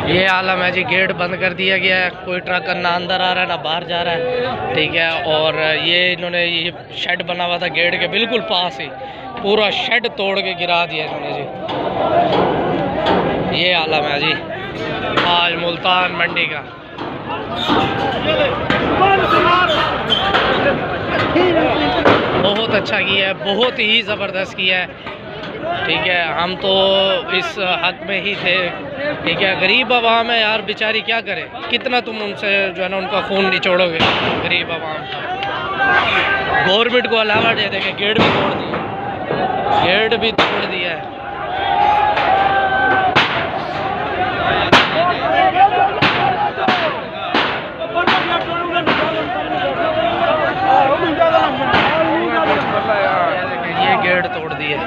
ये आलम है जी, गेट बंद कर दिया गया है। कोई ट्रक ना अंदर आ रहा है ना बाहर जा रहा है, ठीक है। और ये इन्होंने ये शेड बना हुआ था गेट के बिल्कुल पास ही, पूरा शेड तोड़ के गिरा दिया इन्होंने जी। ये आलम है जी आज मुल्तान मंडी का। बहुत अच्छा किया है, बहुत ही ज़बरदस्त किया है, ठीक है। हम तो इस हक में ही थे, ठीक है। गरीब आवाम है यार, बेचारी क्या करे, कितना तुम उनसे जो है ना उनका खून निचोड़ोगे गरीब आवाम का। गवर्नमेंट को अलावा दे देंगे, गेट भी तोड़ दिया, गेट भी तोड़ दिया है। ये गेट तोड़ दिया।